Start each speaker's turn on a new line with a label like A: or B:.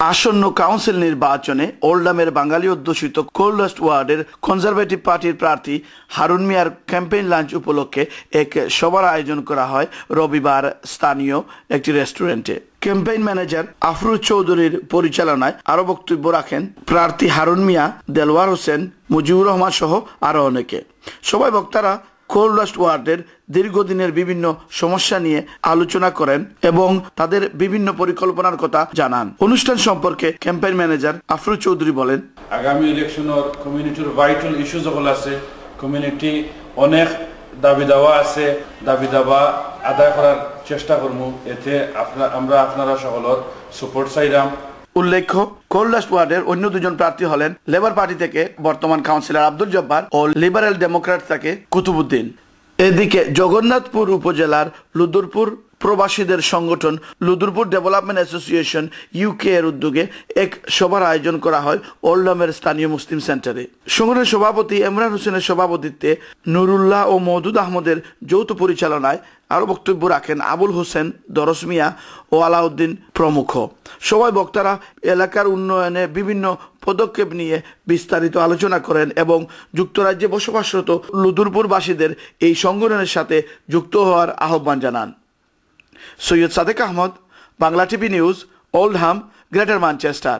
A: আসন্ন কাউন্সিল নির্বাচনে ওল্ডহামের বাঙালি অধ্যুষিত কোল্ডাস্ট ওয়ার্ডের কনজারভেটিভ পার্টির প্রার্থী হারুন মিয়ার ক্যাম্পেইন লাঞ্চ উপলক্ষে এক সভার আয়োজন করা হয় রবিবার স্থানীয় একটি রেস্টুরেন্টে। ক্যাম্পেইন ম্যানেজার আফরোজ চৌধুরীর পরিচালনায় আরো বক্তব্য রাখেন প্রার্থী হারুন মিয়া, দেলওয়ার হোসেন, মুজিবুর রহমান সহ আরো অনেকে। সবাই বক্তারা কোল্ডাস্ট ওয়ার্ডের দীর্ঘদিনের বিভিন্ন সমস্যা নিয়ে আলোচনা করেন এবং তাদের বিভিন্ন পরিকল্পনার কথা জানান। অনুষ্ঠান সম্পর্কে ক্যাম্পেইন ম্যানেজার আফরোজ চৌধুরী বলেন,
B: আগামী ইলেকশনের কমিউনিটির ভাইটাল ইস্যু যখন আছে, কমিউনিটি অনেক দাবি দাওয়া আছে, দাবি দাওয়া আদায় করার চেষ্টা করবো। এতে আমরা আপনারা সকলের সাপোর্ট চাইলাম।
A: উল্লেখ্য, কোল্ডাস্ট ওয়ার্ডের অন্য দুজন প্রার্থী হলেন লেবার পার্টি থেকে বর্তমান কাউন্সিলর আব্দুল জব্বার ও লিবারেল ডেমোক্র্যাট থেকে কুতুবুদ্দিন। এদিকে জগন্নাথপুর উপজেলার লুদুরপুর প্রবাসীদের সংগঠন লুদুরপুর ডেভেলপমেন্ট অ্যাসোসিয়েশন ইউকে এর উদ্যোগে এক সভার আয়োজন করা হয় ওল্ডহামের স্থানীয় মুসলিম সেন্টারে। সংগঠনের সভাপতি ইমরান হোসেনের সভাপতিত্বে নুরুল্লাহ ও মওদুদ আহমদের যৌথ পরিচালনায় আরো বক্তব্য রাখেন আবুল হোসেন, দরস মিয়া ও আলাউদ্দিন প্রমুখ। সবাই বক্তারা এলাকার উন্নয়নে বিভিন্ন পদক্ষেপ নিয়ে বিস্তারিত আলোচনা করেন এবং যুক্তরাজ্যে বসবাসরত লুদুরপুরবাসীদের এই সংগঠনের সাথে যুক্ত হওয়ার আহ্বান জানান। Syed Sadek Ahmed, Bangla TV news, Oldham, Greater Manchester.